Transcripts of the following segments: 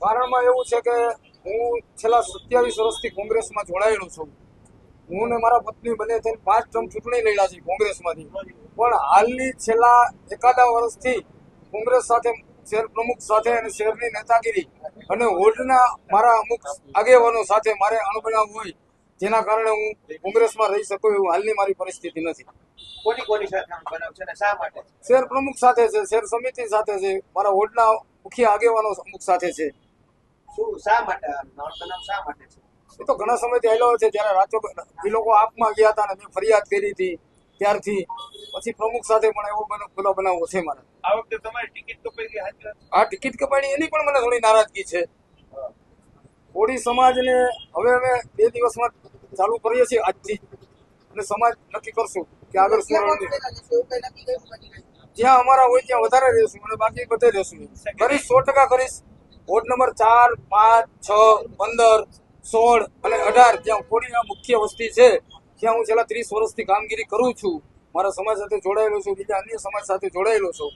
કારણમાં એવું છે કે હું છેલ્લા 27 વર્ષથી કોંગ્રેસમાં જોડાયેલો છું. હું ને મારા પત્ની બંને થઈને 5 ટર્મ ચૂંટણી લડ્યા છે કોંગ્રેસમાંથી. પણ હાલની છેલ્લા એકાદા વર્ષથી કોંગ્રેસ સાથે, શહેર પ્રમુખ સાથે અને શહેરની નેતાગીરી અને વોર્ડના મારા અમુક આગેવાનો સાથે મારે અણબનાવ હોય, જેના કારણે હું કોંગ્રેસમાં રહી શકું એવું હાલની મારી પરિસ્થિતિ નથી. કોની સાથે બનાવ છે અને શા માટે? શહેર પ્રમુખ સાથે છે, શહેર સમિતિ સાથે છે, મારા વોર્ડના મુખ્ય આગેવાનો અમુક સાથે છે. શું શા માટે બનાવ શા માટે છે? એ તો ઘણા સમયથી આવેલો છે. જ્યારે રાતો એ લોકો આપમાં ગયા હતા અને મેં ફરિયાદ કરી હતી ત્યારથી પછી પ્રમુખ સાથે પણ એવો બધો બનાવો છે મારા. આ વખતે તમારી ટિકિટ કપાઈ ગઈ હતી? આ ટિકિટ કપાણી એની પણ મને થોડી નારાજગી છે. કોળી સમાજને હવે અમે 2 દિવસમાં ચાલુ કરીએ છીએ આજથી, અને સમાજ નક્કી કરશું કે આગળ શું જ્યાં અમારા હોય ત્યાં વધારે રહેશું અને બાકી બધે રહેશું. કરીશ, 100% કરીશ. વોર્ડ નંબર 4, 5, 6, 15, 16 અને 18 જ્યાં કોળીના મુખ્ય વસ્તી છે ત્યાં હું છેલ્લા 30 વર્ષથી કામગીરી કરું છું. મારા સમાજ સાથે જોડાયેલો છું, બીજા અન્ય સમાજ સાથે જોડાયેલો છું.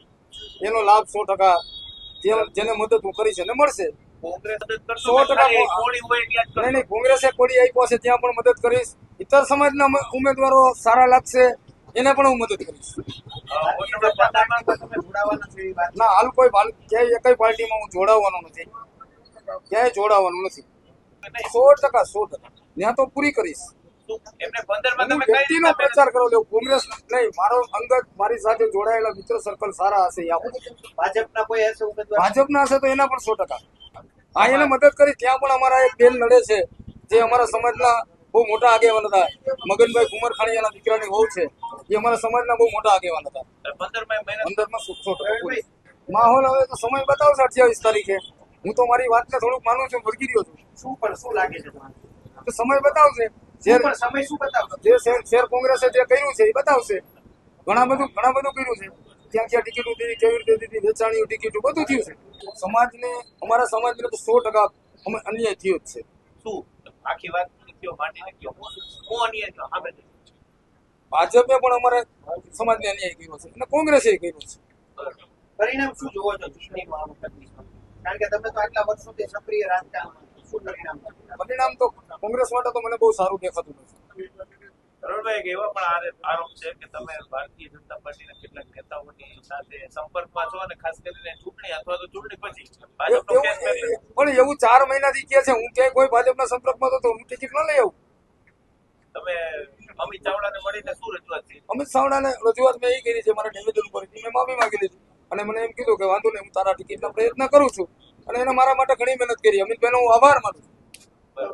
એનો લાભ 100% જેને મદદ હું કરીશ એને મળશે. 100% નહીં, કોંગ્રેસે કોળી આપ્યો છે ત્યાં પણ મદદ કરીશ. ઇતર સમાજના ઉમેદવારો સારા લાગશે એને પણ હું મદદ કરીશ. ના, હાલ કોઈ ક્યાંય એકય પાર્ટીમાં હું જોડાવાનો નથી, ક્યાંય જોડાવાનું નથી. 100% ત્યાં તો પૂરી કરીશ. વ્યક્તિનો પ્રચાર કરો લેવો, કોંગ્રેસ નહીં. મારો અંગત મારી સાથે જોડાયેલા મિત્ર સર્કલ સારા હશે. ભાજપના કોઈ હશે ઉમેદવાર? ભાજપના હશે તો એના પણ 100%. હા, એને મદદ કરી. ત્યાં પણ અમારા એક બેન લડે છે જે અમારા સમાજના બહુ મોટા આગેવાન હતા. મગનભાઈ કુમારખાણીયાના દીકરાની વહુ છે, એ અમારા સમાજના બહુ મોટા આગેવાન હતા. 15માં 100%. માહોલ હવે તો સમય બતાવશે 28 તારીખે. હું તો મારી વાતને થોડુંક માનું છું, વળગી રહ્યો છું. શું લાગે છે તમને? તો સમય બતાવશે. સમય શું બતાવશે? જે શહેર કોંગ્રેસે જે કર્યું છે એ બતાવશે. ઘણા બધું કર્યું છે. ક્યાં ક્યાં ટિકિટો દીધી, કેવી રીતે દીધી, વેચાણીઓ ટિકિટો બધું થયું છે. સમાજને, અમારા સમાજને તો 100% અન્યાય થયો જ છે. શું આખી વાત કયો માટીને કયો હું અન્યાય થયો સામે ભાજપે પણ અમારા સમાજને અન્યાય કર્યો છે અને કોંગ્રેસે કર્યો છે. પરિણામ શું જોવો છો ચૂંટણીમાં આ વખતની? કારણ કે તમે તો આટલા વર્ષોથી સક્રિય રાજકારણમાં, શું પરિણામ તો કોંગ્રેસ માટે તો મને બહુ સારું દેખાતું નથી. કરોડભાઈ, એક એવા પણ આરોપ છે કે તમે ભારતીય જનતા પાર્ટીના કેટલાક નેતાઓની સાથે સંપર્કમાં છો અને ખાસ કરીને ચૂંટણી અથવા તો ચૂંટણી પછી ભાજપનો કેસ કર્યો. પણ એવું 4 મહિનાથી કહે છે. હું ક્યાંય કોઈ ભાજપના સંપર્કમાં તો હું ટિકિટ ન લઈ આવું. તમે અમિત ચાવડાને મળીને શું રજૂઆત કરી? અમિત ચાવડાને રજૂઆત મેં એ કરી છે, મારા નિવેદન ઉપર મેં માફી માંગી લીધી અને મને એમ કીધું કે વાંધો નહીં, હું તારા ટિકિટના પ્રયત્ન કરું છું. અને એને મારા માટે ઘણી મહેનત કરી. અમિતભાઈનો હું આભાર માનું છું.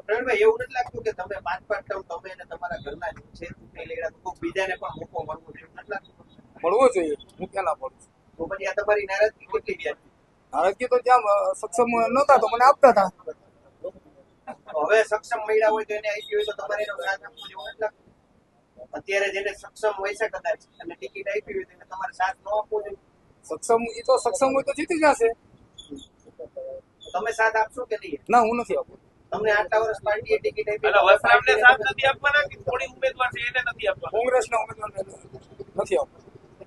પ્રવીણભાઈ, એવું નથી લાગતું કે તમે 5 ટર્મ તમે અને તમારા ઘરના છે ચૂંટણી લડ્યા તો બીજાને પણ મોકો મળવો જોઈએ? નથી લાગતું? મળવો જોઈએ. હું ક્યાં ના પડું છું? તો પછી આ તમારી નારાજગી કેટલી વ્યાજબી? નારાજગી તો જ્યાં સક્ષમ નહોતા તો મને આપતા હતા. હવે સક્ષમ મળ્યા હોય તો એને આપી હોય તો તમારે એનો સાથ આપવો જેવું નથી લાગતું? અત્યારે જેને સક્ષમ હોય છે કદાચ અને ટિકિટ આપી હોય તેને તમારે સાથ ન આપવો જોઈએ? સક્ષમ હોય તો જીતી જશે. તમે સાથ આપશો કે નહીં? ના, હું નથી આપું. તમને આટલા વર્ષ પાર્ટીએ ટિકિટ આપી, વસરામને સાથ નથી આપવાના કે થોડી ઉમેદવાર છે એને નથી આપવાના? કોંગ્રેસના ઉમેદવારને નથી આપવું.